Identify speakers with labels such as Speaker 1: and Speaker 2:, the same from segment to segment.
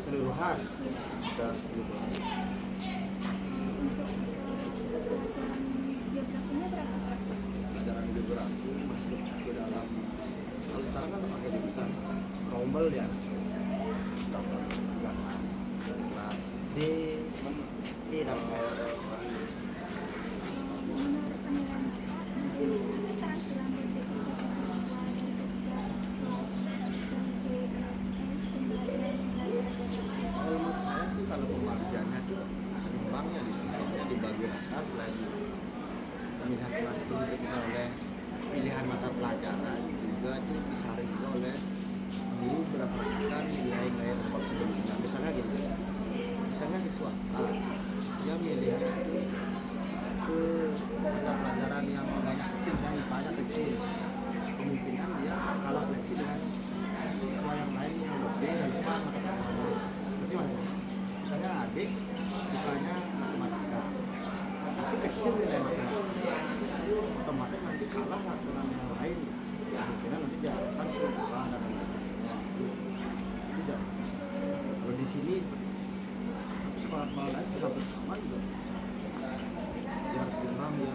Speaker 1: keseluruhan ada 10 kelas. Pelajaran geografi masuk ke dalam, kalau sekarang kan pakai jurusan rombel ya, kelas D, E dan F. Kalau menurut saya sih kalau pembagiannya tuh seimbangnya di sini, soalnya di bagian atas selain pemilihan kelas itu ditentukan oleh pilihan mata pelajaran, juga itu disaring juga oleh guru berdasarkan nilai-nilai rapor sebelumnya. Misalnya gini, misalnya siswa A dia milihnya itu ke mata pelajaran yang nilainya kecil, misalnya IPA-nya kecil, kemungkinan dia akan kalah seleksi dengan siswa yang lain yang lebih relevan mata pelajarannya. Berarti mana? Misalnya adik sukanya matematika, tapi kecil nilai matematika, otomatis nanti kalah dengan yang lain, kemungkinan nanti diarahkan ke bawah dan lain-lainnya. Tidak. Kalau di sini sekolah-sekolah lain sudah bersama juga biar seimbang, ya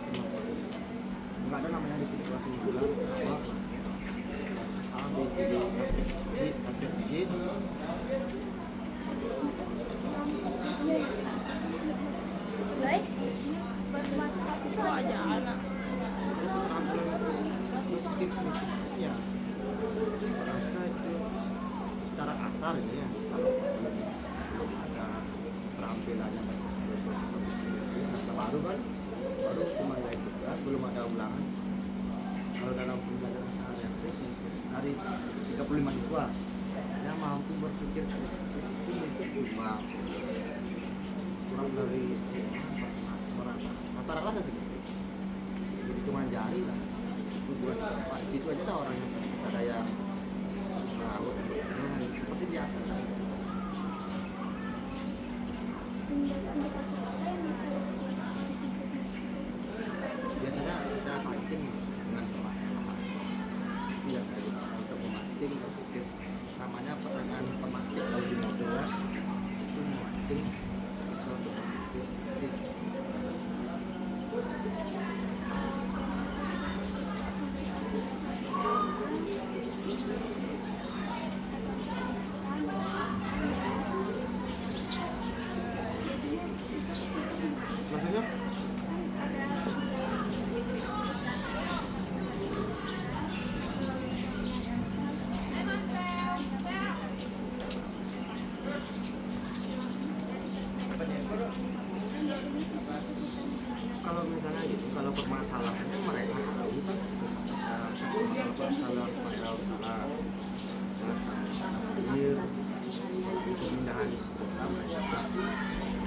Speaker 1: nggak ada namanya di sini kelas unggulan sama kelas A, B, C, D sampai G.
Speaker 2: Itu aja anak.
Speaker 1: Ya, merasa itu secara kasar ini ya, kalau belum ada terampilannya baru kan, baru cuma nilai tugas, belum ada ulangan. Kalau dalam pembelajaran sehari-hari dari 35 siswa yang mampu berpikir kritis itu mungkin cuma kurang dari 10 orang rata-rata kan segitu, jadi cuma jari lah. Itu buat Pak itu aja dah orang yang ada yang suka anggota seperti biasa. Biasanya saya pancing dengan permasalahan itu yang kayak gitu, untuk memancing berpikir, namanya pertanyaan pemancing kalau di modular itu memancing sesuatu berpikir kritis. Maksudnya kalau misalnya gitu, kalau permasalahannya mereka tahu kan, masalah air, pemindahan kota, mereka pasti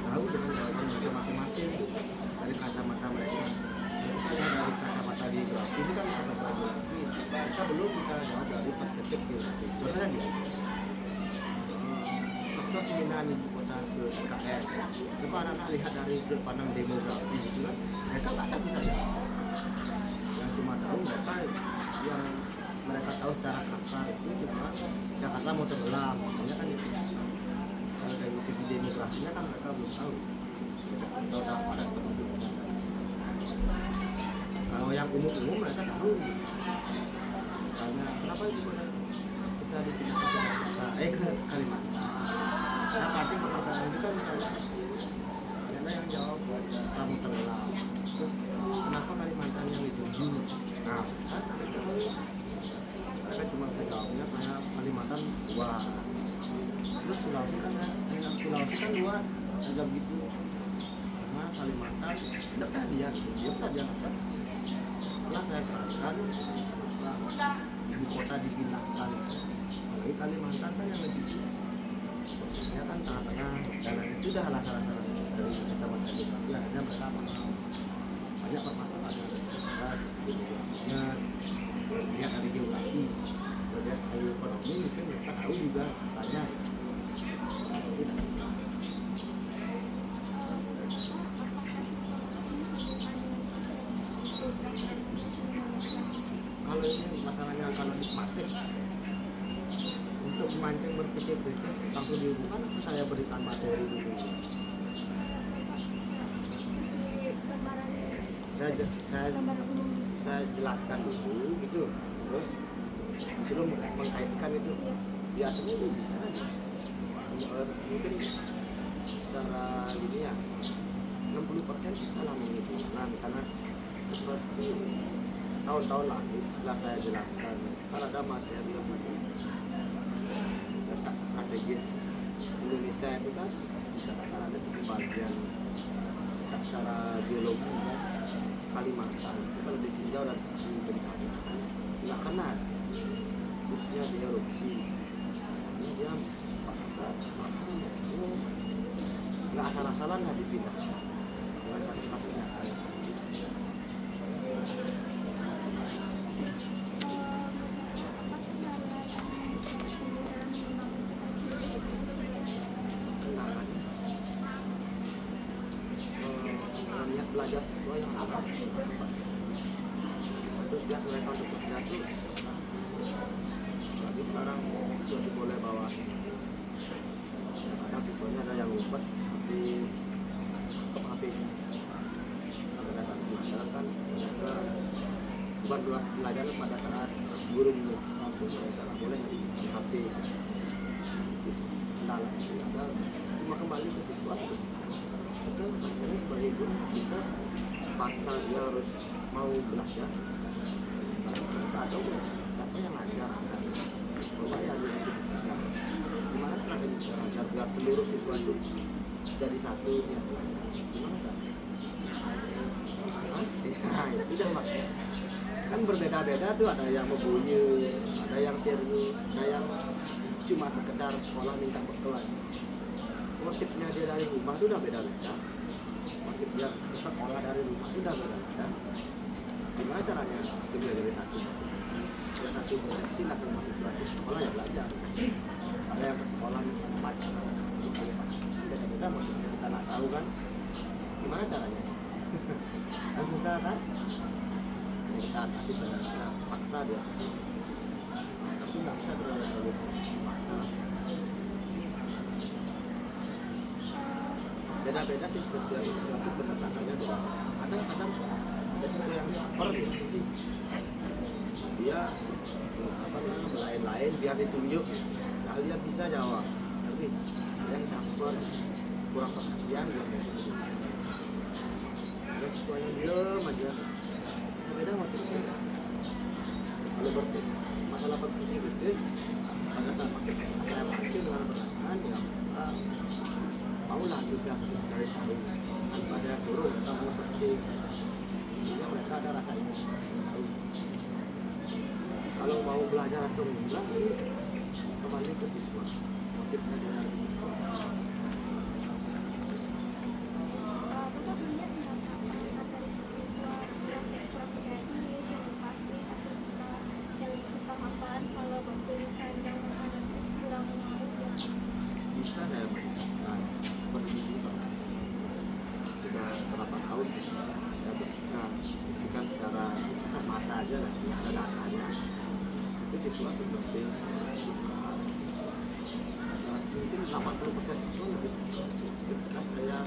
Speaker 1: tahu dengan jawaban mereka masing-masing dari kacamata mereka. Dari kacamata di geografi ini kan kacamata geografi, kita belum bisa jawab dari perspektif geografi. Contohnya gitu, faktor pemindahan ibu kota ke IKN, coba anak-anak lihat dari sudut pandang demografi gitu kan, mereka nggak ada bisa jawab. Yang cuma tahu mereka, yang mereka tahu secara kasar itu cuma Jakarta mau tenggelam, makanya kan itu. Kalau dari segi demografinya kan mereka belum tahu, atau dah pada penduduknya. Kalau yang umum-umum mereka tahu, misalnya kenapa itu kita dipindah ke Jakarta, ke Kalimantan. Nah, pasti pertanyaan itu kan misalnya ada yang jawab kamu tenggelam, terus kenapa Kalimantan yang dituju? Nah, kan mereka cuma jawabnya karena Kalimantan luas. Terus Sulawesi kan luas, agak begitu. Karena Kalimantan dekat dia pernah kan. Setelah saya terangkan ibu kota dipindahkan, apalagi Kalimantan kan yang lebih posisinya kan tengah-tengah, dan itu dah alasan-alasan dari kacamata geografi. Akhirnya mereka paham banyak permasalahan yang ada di geografinya, lihat dari geografi, lihat dari ekonomi, mungkin mereka tahu juga rasanya. Kalau ini masalahnya kalau nikmatis untuk untuk memancing berpikir kritis langsung dihubungkan apa saya berikan materi dulu. Saya saya jelaskan dulu gitu, terus disuruh mengkaitkan itu. Biasanya itu bisa mungkin secara ini ya 60% bisa lah menghubungkan. Nah misalnya seperti tahun-tahun lalu setelah saya jelaskan kan ada materi lebih letak strategis Indonesia itu kan misalkan ada pembagian letak secara geologi kan Kalimantan itu kalau ditinjau dari sisi bencana nggak kena khususnya di erupsi ini dia makanya itu nggak asal-asalan nggak dipindahkan dengan kasus-kasus nyata. Belajar sesuai yang ada antusias mereka untuk bekerja tuh jadi sekarang sudah boleh bawa kadang siswanya ada yang ngumpet di HP pada saat pelajaran kan mereka bukan belajar pada saat guru mengampun mereka nggak boleh di HP itu kendala ada cuma kembali ke siswa kita rasanya sebagai guru bisa paksa dia harus mau belajar karena ada siapa yang ngajar rasanya coba ya dia itu belajar gimana strategi belajar biar seluruh siswa itu jadi satu yang belajar gimana kan ya tidak makanya kan berbeda-beda tuh ada yang membunyi ada yang serius ada yang cuma sekedar sekolah minta bekal motifnya dia dari rumah itu udah beda-beda motif dia ke sekolah dari rumah itu udah beda-beda gimana caranya itu belajar satu ada satu persepsi lah kalau mahasiswa ke sekolah ya belajar ada yang ke sekolah membaca beda-beda motifnya kita nggak tahu kan gimana caranya kan susah kan kita kasih belajar paksa dia sendiri tapi nggak bisa terlalu paksa beda-beda sih setiap siswa pendekatannya tuh kadang-kadang ada siswa yang caper gitu dia apa namanya lain-lain biar ditunjuk kalian bisa jawab tapi ada yang caper kurang perhatian gitu ada siswa yang diam aja beda macamnya kalau masalah berpikir kritis pada saat saya pancing dengan pertanyaan ya maulah bisa cari tahu tanpa saya suruh kita mau searching sehingga mereka ada rasa ingin tahu kalau mau belajar atau enggak sih kembali ke siswa motifnya dari siswa. Bisa saya berikan seperti di sini sudah berapa tahun saya berikan secara kasat mata aja lah nggak ada datanya itu siswa seperti suka mungkin 80% siswa lebih suka ketika saya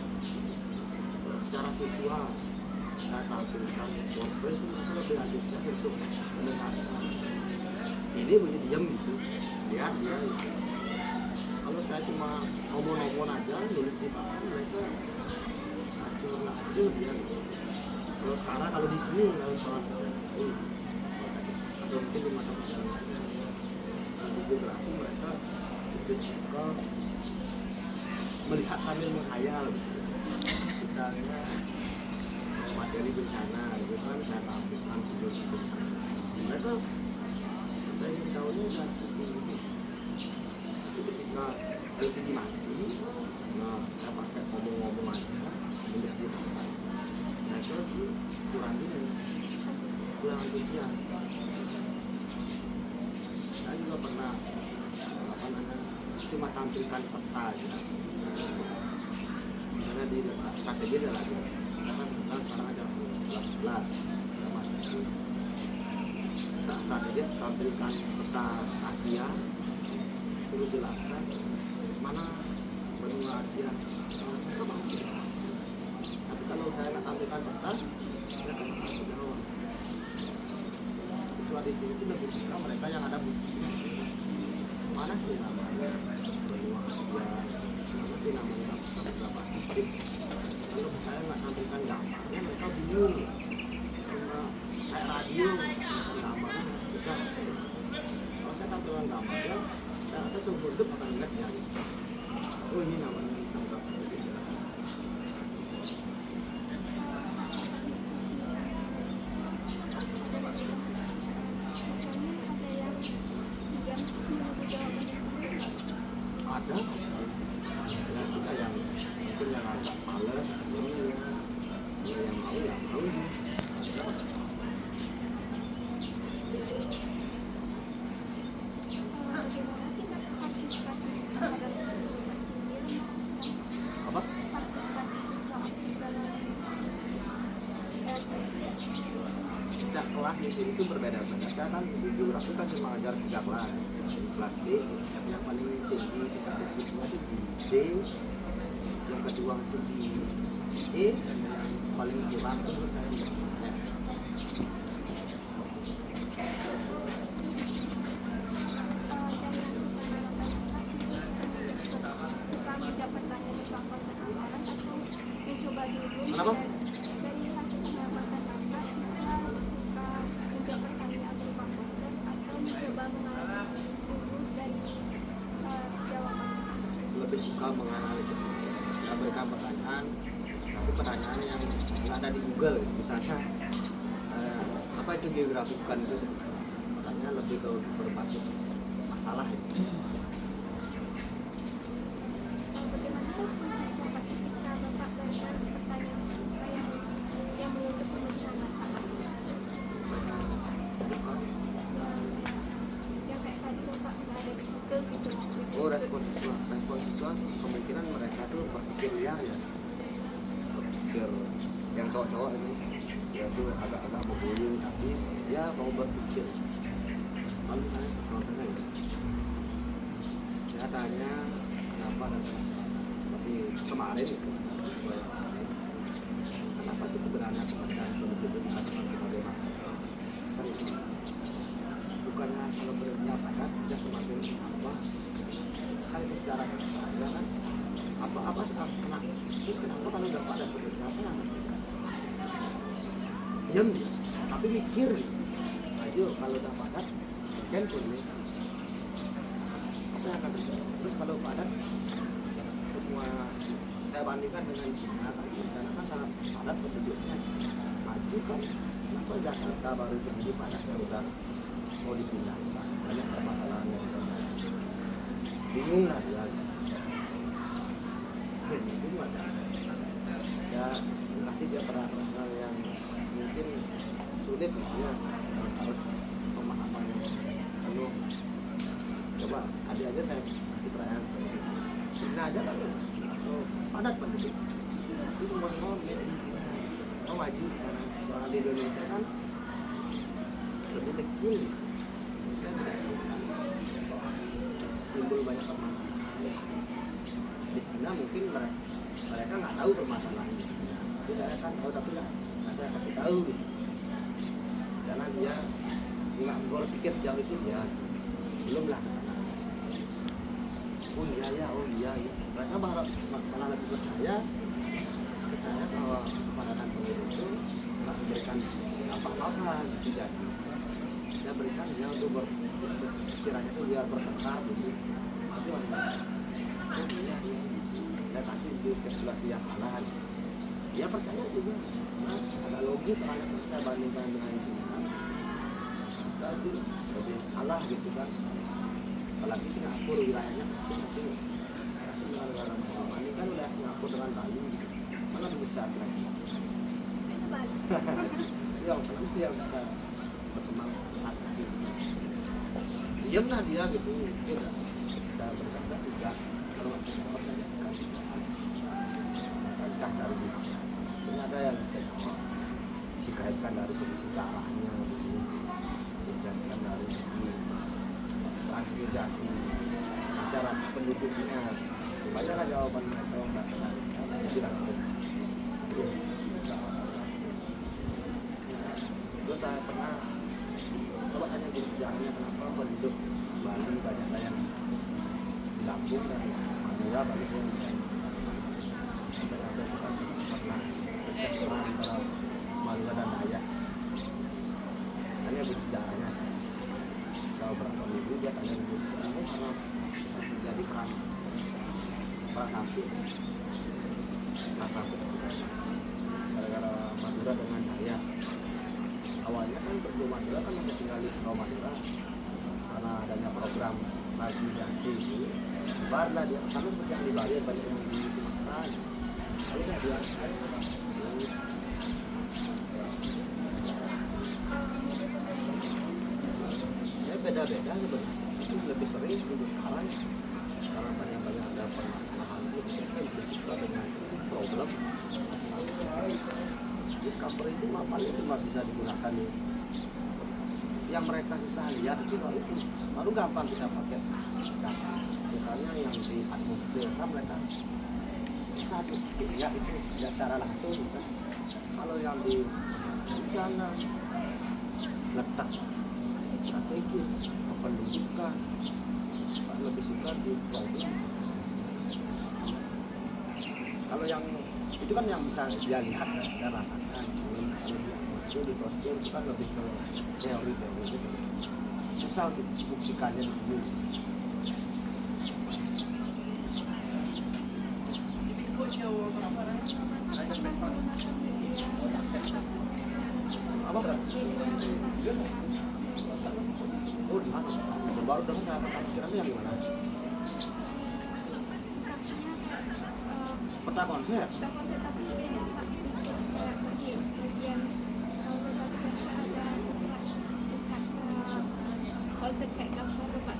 Speaker 1: secara visual saya tampilkan workbook itu mereka lebih antusias untuk mendengarkan ini bunyi diam gitu lihat dia gitu. Kalau saya cuma ngomong-ngomong aja nulis di papan mereka acur dia gitu. Kalau sekarang kalau di sini kalau sekolah atau mungkin di mata pelajaran di geografi mereka lebih suka melihat sambil menghayal gitu. Misalnya materi bencana itu kan saya tampilkan video bencana mereka saya ingin tahunya dari segi ini ketika LCD mati nah saya pakai ngomong-ngomong aja nulis di papan mereka itu kurang antusias saya juga pernah cuma tampilkan peta aja karena di strategi ada lagi kan sekarang ada 11 strategis tampilkan peta Asia disuruh jelaskan mana benua Asia, mereka pasti. Tapi kalau saya nggak tampilkan peta, mereka tidak jawab. Siswa di sini itu lebih suka mereka yang ada buktinya. Mana sih namanya benua Asia, mana sih namanya Samudra Pasifik. Kalau saya nggak tampilkan gambarnya, mereka bingung. Cuma kayak radio, gambarnya susah. Kalau saya tampilkan gambarnya, saya rasa seumur hidup akan lihat ya. Oh ini namanya Samudra Pasifik. Ada ya, kita yang mungkin yang agak males ya yang mau ya mau apa tidak kelas di sini itu berbeda-beda. Saya kan di geografi kan cuma ajar 3 kelas. Kelas D yang paling tinggi kita diskusinya itu di D, yang kedua itu di E, dan yang paling kurang itu menurut saya di F. Kenapa?
Speaker 2: Dari hasil pengamatan Anda, siswa suka menjawab pertanyaan berupa konten atau mencoba menganalisis dulu dari jawaban.
Speaker 1: Lebih suka menganalisis. Saya berikan pertanyaan, tapi pertanyaan yang nggak ada di Google. Misalnya apa itu geografi, bukan itu sebenarnya. Pertanyaan lebih ke berbasis masalah itu.
Speaker 2: Bagaimana siswa ketika Bapak berikan pertanyaan yang menuntut pemecahan masalah? Yang kayak tadi Bapak nggak ada di Google gitu.
Speaker 1: Oh, respon siswa kemungkinan mereka tuh berpikir liar ya, berpikir yang cowok-cowok ini ya tuh agak-agak berbulu, tapi dia mau berpikir. Kalau misalnya contohnya ya, saya tanya kenapa dan seperti kemarin itu siswa yang kemarin, kenapa sih sebenarnya kemerdekaan penduduk itu dikatakan sebagai masalah? Kan itu bukannya kalau berpendapat dia semakin apa? Kan itu secara saya kan apa kenapa terus kenapa kalau udah pada berpendapat yang diam dia, tapi mikir ayo kalau udah padat mungkin pun apa yang akan terjadi. Terus kalau padat semua saya bandingkan dengan Cina kan, di sana kan sangat padat penduduknya, maju kan. Kenapa Jakarta baru segini padatnya udah mau dipindahkan, banyak permasalahan yang terjadi. Bingung lah dia. Bingung ada. Ya kasih dia perasaan yang mungkin sulit gitu ya, harus pemahaman yang penuh. Coba adik aja saya kasih perayaan Cina aja kan padat penduduk itu semua mau di Cina mau maju di sana. Orang di Indonesia kan lebih kecil, timbul banyak permasalahan. Di Cina mungkin mereka nggak tahu permasalahan di Cina, tapi saya kan tahu, tapi nggak saya kasih tahu gitu. Di sana dia nggak berpikir sejauh itu ya, belum lah. Oh iya ya. Mereka malah lebih percaya ke saya bahwa kepadatan penduduk itu nggak memberikan apa-apa tidak. Saya berikan dia untuk berpikirannya itu biar bertengkar gitu. Tapi mana? Oh iya. Saya kasih dia spekulasi yang salah. Dia percaya juga. Nah, agak logis soalnya saya bandingkan dengan Cina. Tapi lebih salah gitu kan. Apalagi Singapura wilayahnya kecil. Negara Muhammad ini kan udah Singapura dengan Bali, mana lebih besar kan? Yang itu yang bisa berkembang pesat. Diam lah dia gitu, tidak kita berkata juga kalau Singapura saja kan entah dari mana. Ini ada yang bisa dikaitkan dari segi sejarahnya, dikaitkan dari segi transmigrasi masyarakat penduduknya. Banyak lah jawaban mereka yang nggak kenal, mereka bilang gitu. Terus saya pernah coba tanya guru sejarahnya kenapa penduduk Bali banyak yang di Lampung dan Madura balik yang sampai bukan pernah cek perang antara Madura dan Dayak. Tanya guru sejarahnya, kalau berapa minggu dia tanya guru sejarahnya karena terjadi perang sapi gara-gara Madura dengan Dayak. Awalnya kan berdua Madura kan udah tinggal di Pulau Madura karena adanya program transmigrasi itu barulah dia sama seperti yang di Bali banyak yang di Sumatera lalu dia ya beda-beda sebenarnya itu lebih sering untuk sekarang karena banyak ada permasalahan itu saya lebih suka dengan problem discover itu paling cuma bisa digunakan yang mereka susah lihat itu baru gampang kita pakai discover. Misalnya yang di atmosfer kan mereka susah dilihat itu ya secara langsung bisa. Kalau yang di bencana letak strategis kependudukan lebih suka di problem. Kalau yang itu kan yang bisa dia lihat dan rasakan. Kalau di atmosfer itu kan lebih ke teori itu susah untuk buktikannya di sini. Apa berarti? Oh di mana? Baru dong saya pikirannya yang gimana? Peta konsep.
Speaker 2: Tapi beda sih Pak. Bagian konsep kayak gambar Pak.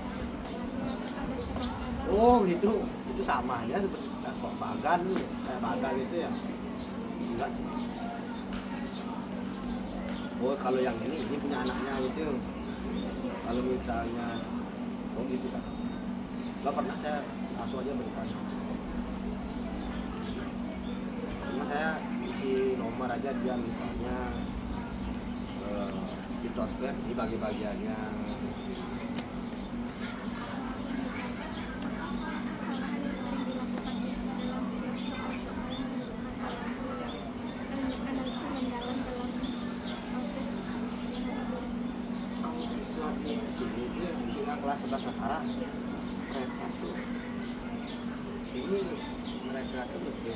Speaker 1: Oh gitu, itu sama aja seperti kok bagan, kayak bagan itu ya. Enggak sih. Oh kalau yang ini punya anaknya gitu. Kalau misalnya, oh gitu kan. Gak pernah saya langsung aja bertanya. Cuma saya isi nomor aja dia misalnya litosfer di bagi-bagiannya. Kelas 11 sekarang mereka tuh ini mereka tuh mesti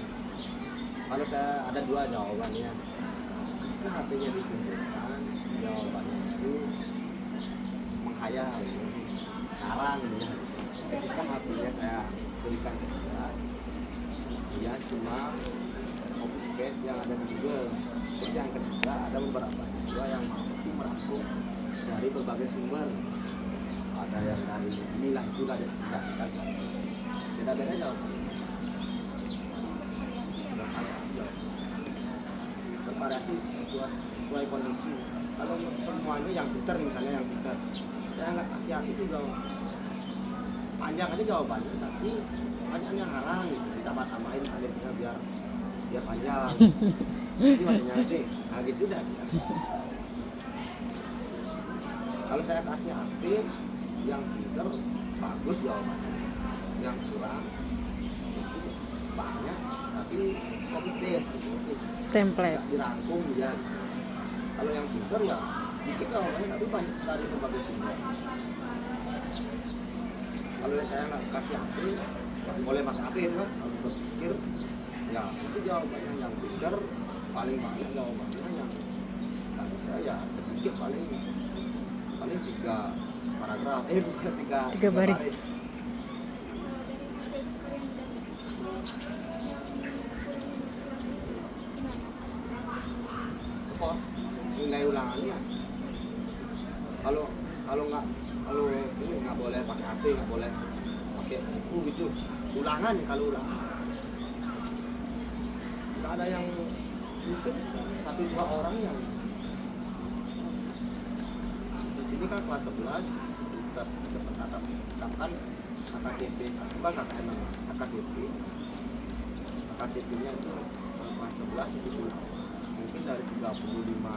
Speaker 1: kalau saya ada dua jawabannya jika HP-nya dikumpulkan jawabannya itu menghayal sekarang ya ketika HP-nya saya berikan ke dia cuma copy paste yang ada di Google. Terus yang ketiga ada beberapa siswa yang mampu merangkum dari berbagai sumber, ada yang dari inilah itulah tidak saja beda-beda jawabannya bervariasi sesuai kondisi. Kalau semuanya yang pintar misalnya yang pintar saya nggak kasih aku itu jawab panjang aja jawabannya tapi banyak yang ngarang gitu ditambah-tambahin alifnya biar panjang ini makanya nanti nah gitu dah ya. Kalau saya kasih aktif yang pintar bagus jawabannya, yang kurang itu banyak tapi copy paste gitu.
Speaker 3: Template
Speaker 1: Dirangkum dia. Kalau yang pintar ya dikit jawabannya tapi banyak dari berbagai sumber. Kalau saya nggak kasih aktif boleh pakai aktif kan harus berpikir ya itu jawabannya yang pintar paling banyak jawabannya yang nggak bisa ya sedikit paling 3 paragraf tiga baris. Spot nilai ulangannya kalau ini nggak boleh pakai HP, nggak boleh pakai buku gitu ulangan kalau ulangan nggak ada yang mungkin 1-2 orang yang di sini kan kelas 11 kita tetapkan KKTP, bukan KKN, KKTP. KKTP-nya itu kelas 11 itu mungkin dari 35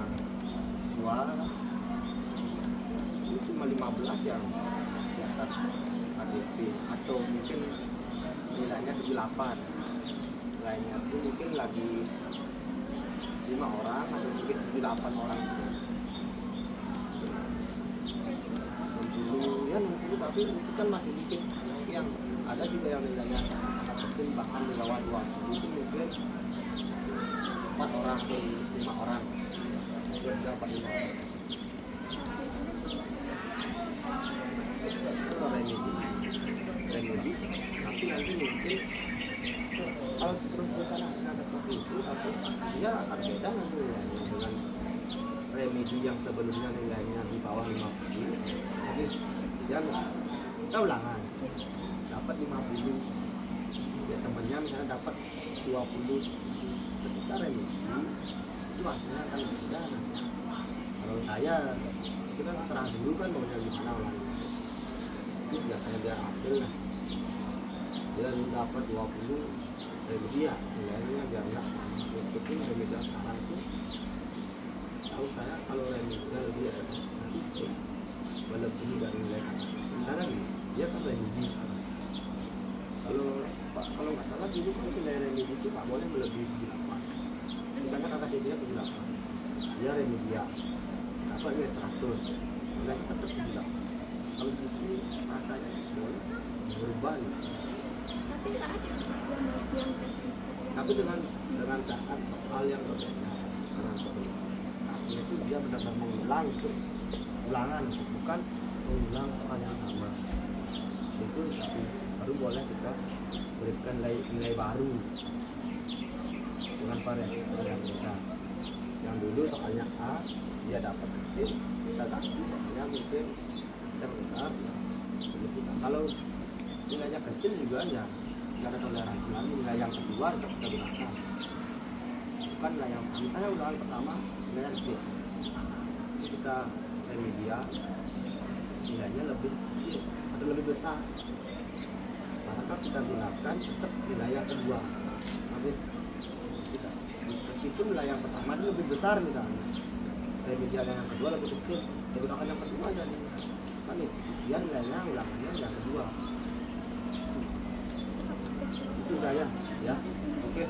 Speaker 1: siswa itu cuma 15 yang di atas KTP, atau mungkin nilainya 78, lainnya itu mungkin lagi 5 orang atau mungkin 78 orang. 60 ya 60, tapi itu kan masih dikit. Yang ada juga yang nilainya sangat kecil, bahkan di bawah 2 itu mungkin 4 orang atau 5 orang, itu dapat 5 orang. Itu remedi, tapi nanti mungkin kalau terus-terusan hasilnya seperti itu, tapi dia akan beda nanti nilainya dengan remedi yang sebelumnya nilainya di bawah 50. Jadi dia kita ulangan dapat 50, ya temannya misalnya dapat 20, ketika remedi itu hasilnya akan beda. Kalau saya itu kan serah dulu kan maunya gimana ulangnya, itu biasanya dia ambil lah, dia dapat 20 remedi ya nilainya biar enggak sama. Meskipun remedi yang sekarang itu tahu saya kalau remedinya lebih nanti itu melebihi dari nilai misalnya nih, dia kan remedi kalau nggak salah dulu kan nilai remedi itu nggak boleh melebihi 78. Misalnya kata dia 78, dia remedia dapat nilai 100, nilai tetap 78. Kalau di sini rasanya boleh berubah gitu.
Speaker 2: Tapi nggak ada yang
Speaker 1: Tapi dengan saat soal yang berbeda dengan sebelum, artinya itu dia benar-benar mengulang itu ulangan, bukan mengulang soal yang sama. Itu baru boleh kita berikan nilai baru dengan variasi yang berbeda. Yang dulu soalnya A dia dapat kecil, kita ganti soalnya mungkin yang besar. Begitu. Kalau nilainya kecil juga ya nggak ada toleransi lagi, nilai yang kedua tetap kita gunakan, bukan nilai yang misalnya ulangan pertama nilainya kecil, itu kita remedia nilainya lebih kecil atau lebih besar, maka kita gunakan tetap nilai yang kedua. Tapi kita, meskipun nilai yang pertama itu lebih besar misalnya, remedia yang kedua lebih kecil, ya gunakan yang kedua jadi kan itu dia nilainya ulangannya yang kedua. Itu saya ya, oke.